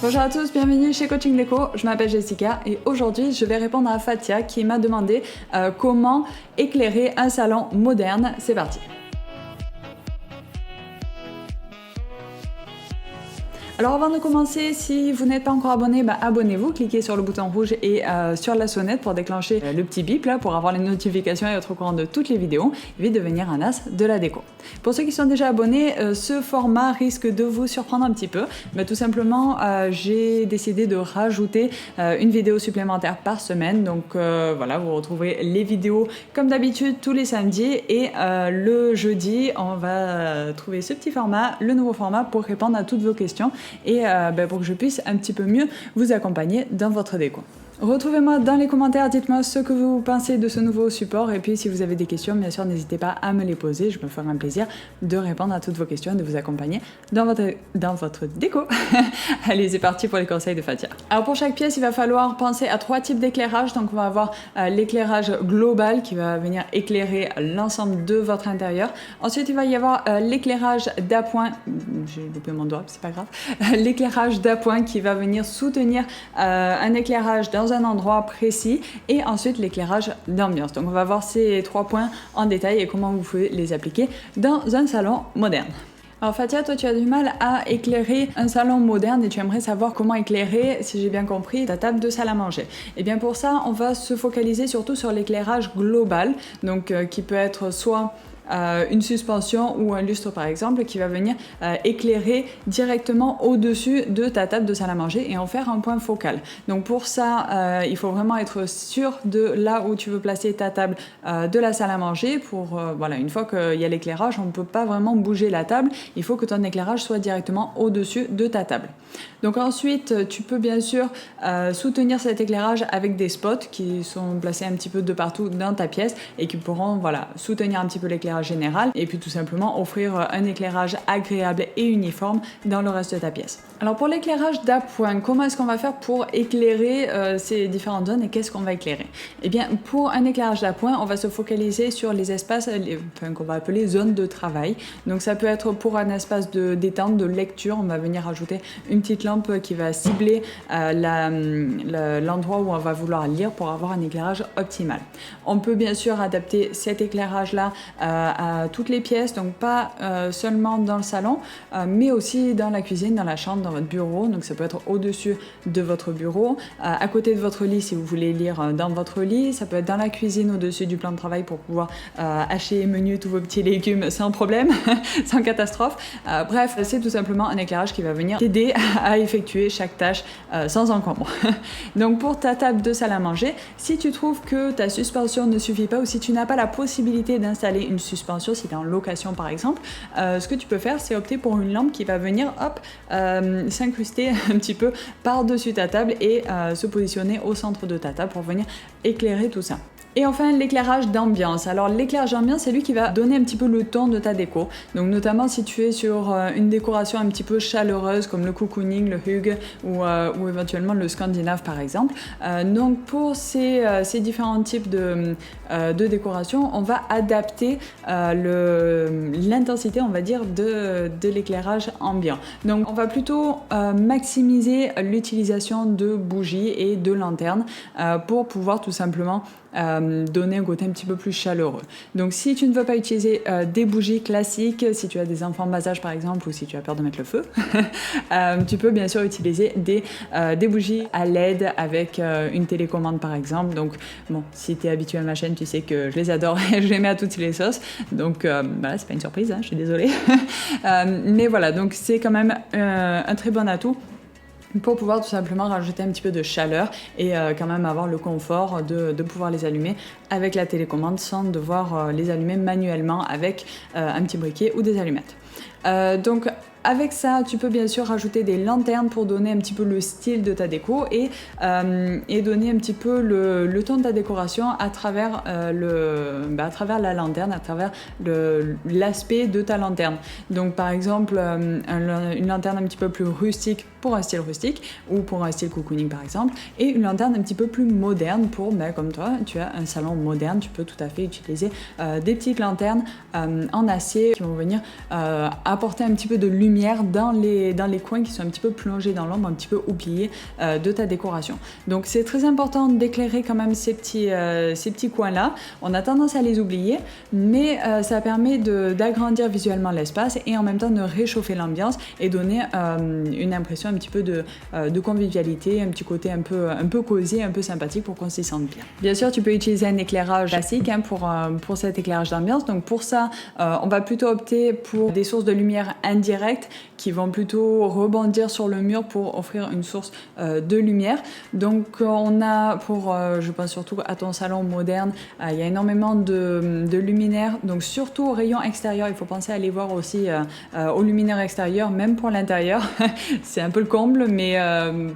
Bonjour à tous, bienvenue chez Coaching Déco, je m'appelle Jessica et aujourd'hui je vais répondre à Fatia qui m'a demandé comment éclairer un salon moderne. C'est parti. Alors avant de commencer, si vous n'êtes pas encore abonné, abonnez-vous, cliquez sur le bouton rouge et sur la sonnette pour déclencher le petit bip là pour avoir les notifications et être au courant de toutes les vidéos et vite devenir un as de la déco. Pour ceux qui sont déjà abonnés, ce format risque de vous surprendre un petit peu. Tout simplement, j'ai décidé de rajouter une vidéo supplémentaire par semaine. Donc voilà, vous retrouverez les vidéos comme d'habitude tous les samedis et le jeudi, on va trouver ce petit format, le nouveau format pour répondre à toutes vos questions et pour que je puisse un petit peu mieux vous accompagner dans votre déco. Retrouvez-moi dans les commentaires, dites-moi ce que vous pensez de ce nouveau support et puis si vous avez des questions, bien sûr, n'hésitez pas à me les poser, je me ferai un plaisir de répondre à toutes vos questions et de vous accompagner dans votre déco. Allez, c'est parti pour les conseils de Fatia. Alors pour chaque pièce, il va falloir penser à 3 types d'éclairage. Donc on va avoir l'éclairage global qui va venir éclairer l'ensemble de votre intérieur. Ensuite, il va y avoir l'éclairage d'appoint, j'ai loupé mon doigt, c'est pas grave, l'éclairage d'appoint qui va venir soutenir un éclairage dans un endroit précis et ensuite l'éclairage d'ambiance. Donc on va voir ces 3 points en détail et comment vous pouvez les appliquer dans un salon moderne. Alors Fatia, toi tu as du mal à éclairer un salon moderne et tu aimerais savoir comment éclairer, si j'ai bien compris, ta table de salle à manger. Et bien pour ça, on va se focaliser surtout sur l'éclairage global, donc qui peut être soit une suspension ou un lustre par exemple qui va venir éclairer directement au-dessus de ta table de salle à manger et en faire un point focal. Donc pour ça, il faut vraiment être sûr de là où tu veux placer ta table de la salle à manger pour, voilà, une fois qu'il y a l'éclairage, on ne peut pas vraiment bouger la table, il faut que ton éclairage soit directement au-dessus de ta table. Donc ensuite, tu peux bien sûr soutenir cet éclairage avec des spots qui sont placés un petit peu de partout dans ta pièce et qui pourront, voilà, soutenir un petit peu l'éclairage général et puis tout simplement offrir un éclairage agréable et uniforme dans le reste de ta pièce. Alors pour l'éclairage d'appoint, comment est-ce qu'on va faire pour éclairer ces différentes zones et qu'est-ce qu'on va éclairer? Eh bien pour un éclairage d'appoint, on va se focaliser sur les espaces qu'on va appeler zones de travail. Donc ça peut être pour un espace de détente, de lecture, on va venir ajouter une petite lampe qui va cibler l'endroit où on va vouloir lire pour avoir un éclairage optimal. On peut bien sûr adapter cet éclairage-là à toutes les pièces, donc pas seulement dans le salon, mais aussi dans la cuisine, dans la chambre, dans votre bureau. Donc ça peut être au-dessus de votre bureau, à côté de votre lit si vous voulez lire dans votre lit, ça peut être dans la cuisine au-dessus du plan de travail pour pouvoir hacher et menu tous vos petits légumes sans problème, sans catastrophe. Bref, c'est tout simplement un éclairage qui va venir t'aider à effectuer chaque tâche sans encombre. Donc pour ta table de salle à manger, si tu trouves que ta suspension ne suffit pas ou si tu n'as pas la possibilité d'installer une suspension, si tu es en location par exemple, ce que tu peux faire c'est opter pour une lampe qui va venir s'incruster un petit peu par-dessus ta table et se positionner au centre de ta table pour venir éclairer tout ça. Et enfin, l'éclairage d'ambiance. Alors l'éclairage d'ambiance, c'est lui qui va donner un petit peu le ton de ta déco. Donc notamment si tu es sur une décoration un petit peu chaleureuse comme le cocooning, le hug ou éventuellement le scandinave par exemple. Donc pour ces différents types de décoration, on va adapter l'intensité, on va dire, de l'éclairage ambiant. Donc on va plutôt maximiser l'utilisation de bougies et de lanternes pour pouvoir tout simplement donner un côté un petit peu plus chaleureux. Donc si tu ne veux pas utiliser des bougies classiques, si tu as des enfants bas âge par exemple ou si tu as peur de mettre le feu, tu peux bien sûr utiliser des bougies à LED avec une télécommande par exemple. Donc bon, si tu es habitué à ma chaîne, tu sais que je les adore et je les mets à toutes les sauces. Donc voilà, c'est pas une surprise, hein, je suis désolée. Mais voilà, donc c'est quand même un très bon atout pour pouvoir tout simplement rajouter un petit peu de chaleur et quand même avoir le confort de pouvoir les allumer avec la télécommande sans devoir les allumer manuellement avec un petit briquet ou des allumettes. Donc avec ça, tu peux bien sûr rajouter des lanternes pour donner un petit peu le style de ta déco et donner un petit peu le ton de ta décoration à travers, à travers la lanterne, à travers l'aspect de ta lanterne. Donc par exemple, une lanterne un petit peu plus rustique pour un style rustique ou pour un style cocooning par exemple, et une lanterne un petit peu plus moderne pour, comme toi, tu as un salon moderne, tu peux tout à fait utiliser des petites lanternes en acier qui vont venir apporter un petit peu de lumière dans les coins qui sont un petit peu plongés dans l'ombre, un petit peu oubliés de ta décoration. Donc c'est très important d'éclairer quand même ces petits coins-là. On a tendance à les oublier, mais ça permet d'agrandir visuellement l'espace et en même temps de réchauffer l'ambiance et donner une impression un petit peu de convivialité, un petit côté un peu cosy, un peu sympathique pour qu'on s'y sente bien. Bien sûr, tu peux utiliser un éclairage classique pour cet éclairage d'ambiance. Donc pour ça, on va plutôt opter pour des sources de lumière indirectes qui vont plutôt rebondir sur le mur pour offrir une source de lumière. Donc on a je pense surtout à ton salon moderne, il y a énormément de luminaires, donc surtout au rayon extérieur, il faut penser à aller voir aussi aux luminaires extérieurs, même pour l'intérieur. C'est un peu le comble, mais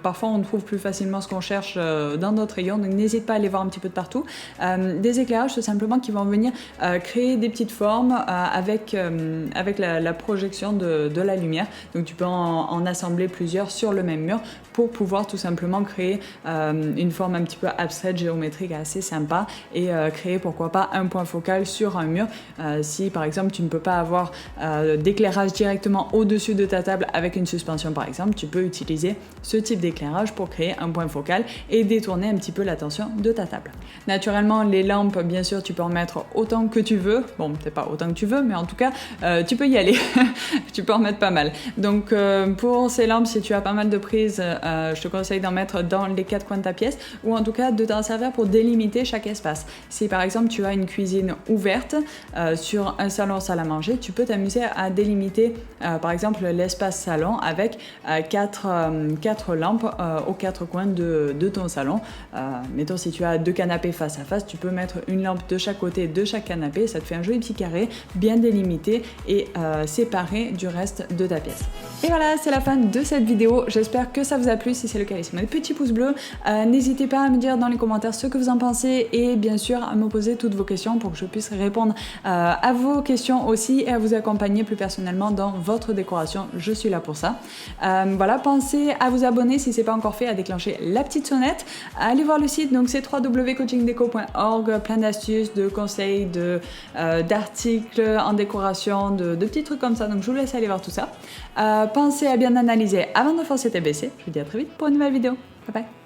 parfois on trouve plus facilement ce qu'on cherche dans d'autres rayons, donc n'hésite pas à aller voir un petit peu de partout. Des éclairages tout simplement qui vont venir créer des petites formes avec la projection de la lumière. Donc tu peux en assembler plusieurs sur le même mur pour pouvoir tout simplement créer une forme un petit peu abstraite, géométrique, assez sympa et créer pourquoi pas un point focal sur un mur. Si par exemple tu ne peux pas avoir d'éclairage directement au-dessus de ta table avec une suspension par exemple, tu peux utiliser ce type d'éclairage pour créer un point focal et détourner un petit peu l'attention de ta table. Naturellement, les lampes, bien sûr, tu peux en mettre autant que tu veux. Bon, peut-être pas autant que tu veux, mais en tout cas, tu peux y aller. Tu peux en mettre pas mal. Donc, pour ces lampes, si tu as pas mal de prises, je te conseille d'en mettre dans les 4 coins de ta pièce ou en tout cas de t'en servir pour délimiter chaque espace. Si par exemple, tu as une cuisine ouverte sur un salon salle à manger, tu peux t'amuser à délimiter par exemple l'espace salon avec 4 lampes aux 4 coins de ton salon. Mettons si tu as 2 canapés face à face, tu peux mettre une lampe de chaque côté de chaque canapé, ça te fait un joli petit carré bien délimité et séparé du reste de ta pièce. Et voilà, c'est la fin de cette vidéo, j'espère que ça vous a plu. Si c'est le cas, laissez-moi des petits pouces bleus, n'hésitez pas à me dire dans les commentaires ce que vous en pensez et bien sûr à me poser toutes vos questions pour que je puisse répondre à vos questions aussi et à vous accompagner plus personnellement dans votre décoration, je suis là pour ça. Voilà, pensez à vous abonner si ce n'est pas encore fait, à déclencher la petite sonnette, allez voir le site, donc c'est www.coachingdeco.org, plein d'astuces, de conseils, d'articles en décoration, de petits trucs comme ça, donc je vous laisse aller voir tout ça. Pensez à bien analyser avant de foncer tête baissée. Je vous dis à très vite pour une nouvelle vidéo. Bye bye.